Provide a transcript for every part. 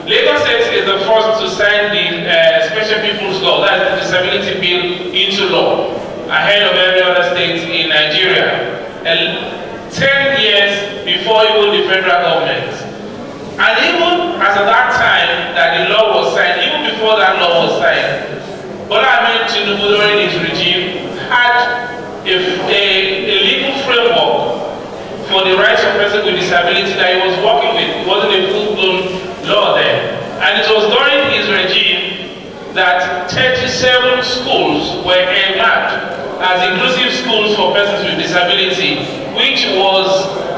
Lagos State is the first to sign the Special People's Law, that's the Disability Bill, into law, ahead of every other state in Nigeria, and 10 years before even the federal government. And even as at that time that the law was signed, even before that law was signed, Bola Ahmed Tinubu during his regime had a legal framework for the rights of persons with disability that he was working with. It wasn't a full-blown law then. And it was during his regime that 37 schools were earmarked as inclusive schools for persons with disability, which was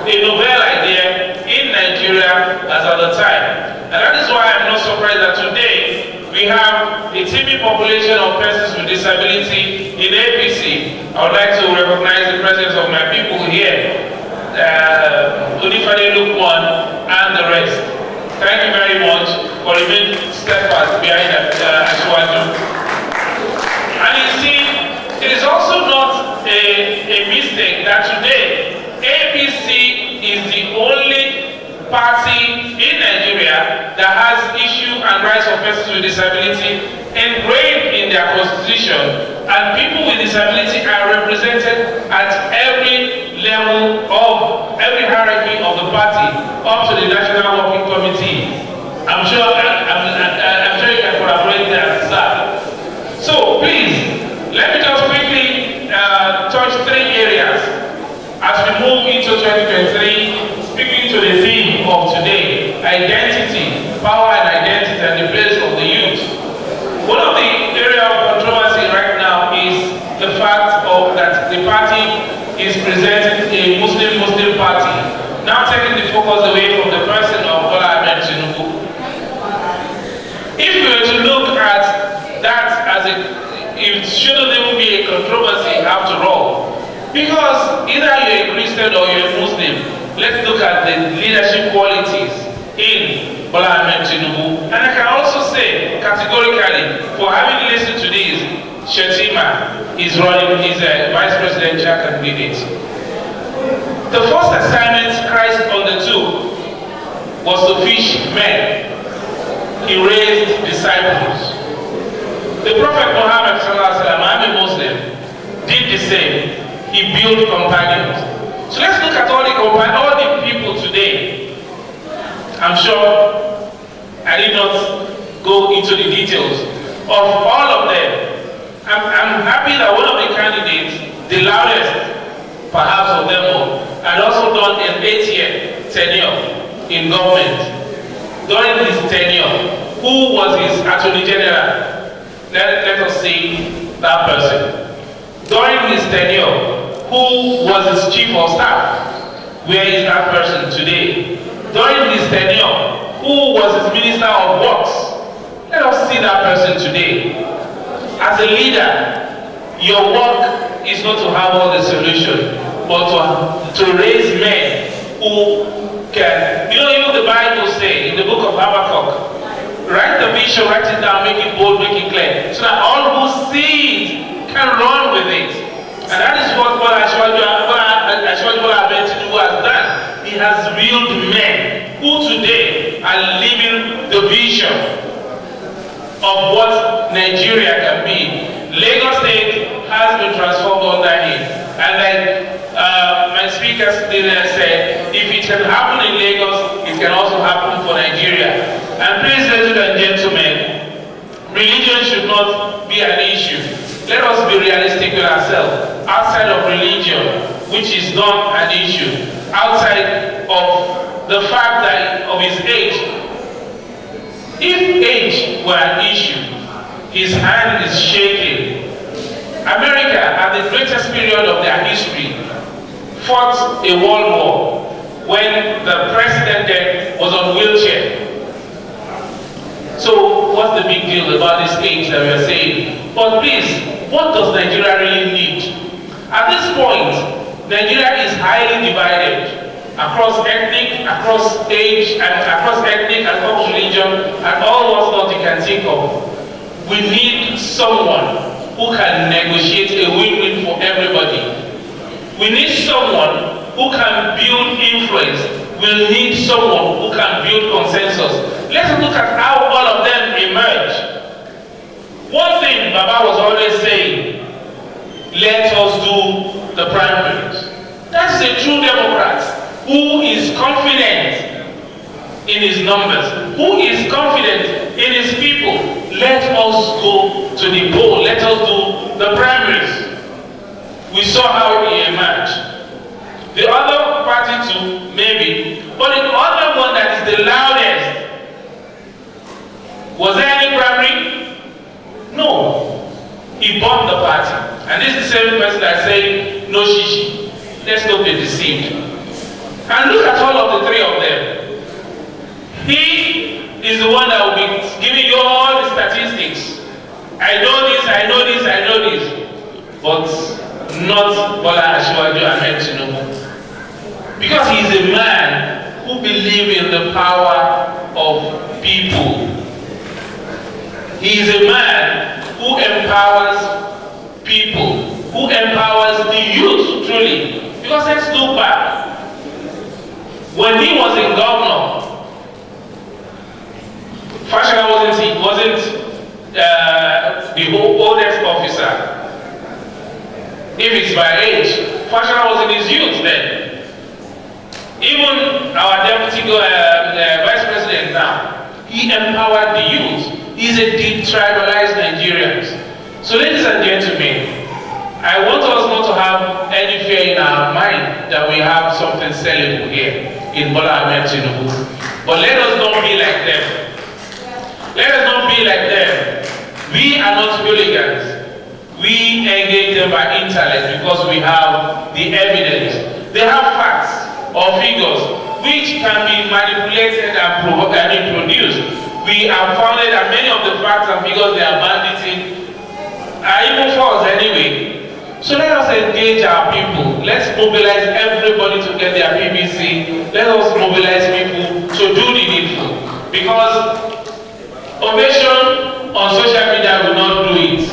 a novel idea in Nigeria as at the time. And that is why I'm not surprised that today we have a teeming population of persons with disability in APC. I would like to recognize the presence of my people here, Unifade Lukman and the rest. Thank you very much for remaining steadfast behind ASIWAJU. And you see, it is also not a mistake that today APC is the only party in Nigeria that has issue and rights of persons with disability engraved in their constitution, and people with disability are represented at every level of every hierarchy of the party, up to the National Working Committee. I'm sure you can collaborate there, sir. So please, let me just quickly touch 3 areas as we move into 2023, speaking to the theme of today, identity, power and identity, and the place of the youth. One of the areas of controversy right now is the fact that the party is presenting a Muslim party, now taking the focus away from the person of Bola Ahmed Tinubu. If we were to look at that as it shouldn't even be a controversy after all, because either you're a Christian or you're a Muslim. Let's look at the leadership qualities in Bola Ahmed Tinubu. And I can also say categorically, for having listened to this, Shetima is running, is a vice presidential candidate. The first assignment Christ undertook was to fish men. He raised disciples. The Prophet Muhammad, I'm a Muslim, did the same. He built companions. So let's look at all the people today. I'm sure I did not go into the details of all of them. I'm happy that one of the candidates, the loudest perhaps of them all, had also done an 8-year tenure in government. During his tenure, who was his Attorney General? Let us see that person. During his tenure, who was his Chief of Staff? Where is that person today? During his tenure, who was his Minister of Works? Let us see that person today. As a leader, your work is not to have all the solution, but to raise men who can, even the Bible says in the book of Habakkuk, write the vision, write it down, make it bold, make it clear, so that all who see it can run with it. And that is what ASIWAJU Bola Ahmed Tinubu has done. He has revealed men who today are living the vision of what Nigeria can be. Lagos State has been transformed under him. And like my speaker said, if it can happen in Lagos, it can also happen for Nigeria. And please, ladies and gentlemen, religion should not be an issue. Let us be realistic with ourselves. Outside of religion, which is not an issue, outside of the fact that of his age, if age were an issue, his hand is shaking. America, at the greatest period of their history, fought a world war when the president then was on wheelchair. So what's the big deal about this age that we are saying? But please, what does Nigeria really need? At this point, Nigeria is highly divided across ethnic, across age, and across ethnic, across religion, and all what's not you can think of. We need someone who can negotiate a win-win for everybody. We need someone who can build influence. We need someone who can build consensus. let's look at how all of them emerge. One thing Baba was always saying, let us do the primaries. That's a true Democrat who is confident in his numbers, who is confident in his people. Let us go to the poll, let us do the primaries. We saw how he emerged. The other party too, maybe, but the other one that is the loudest, was there any primary? No. He bought the party. And this is the same person that said, no shishi. Let's not be deceived. And look at all of the three of them. He is the one that will be giving you all the statistics. I know this, I know this, I know this. But not Bola Tinubu. Because he is a man who believes in the power of people. He is a man who empowers people, who empowers the youth truly. Because let's look back. When he was in governor, Fashola wasn't the oldest officer. If it's by age, Fashola was in his youth then. Even our deputy vice president now, he empowered the youth. He's a deep tribalized Nigerian. So ladies and gentlemen, I want us not to have any fear in our mind that we have something sellable here in Bola Tinubu. But let us not be like them. Let us not be like them. We are not hooligans. We engage them by intellect because we have the evidence. They have facts or figures which can be manipulated and produced. We have found that many of the facts and figures they are banditing are even false anyway. So let us engage our people. Let's mobilize everybody to get their PVC. Let us mobilize people to do the needful. Because ovation on social media will not do it.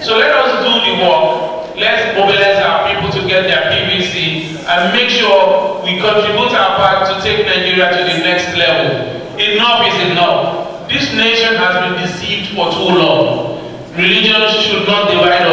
So let us do the work. Let's mobilize our people to get their PVC and make sure we contribute our part to take Nigeria to the next level. Enough is enough. This nation has been deceived for too long. Religion should not divide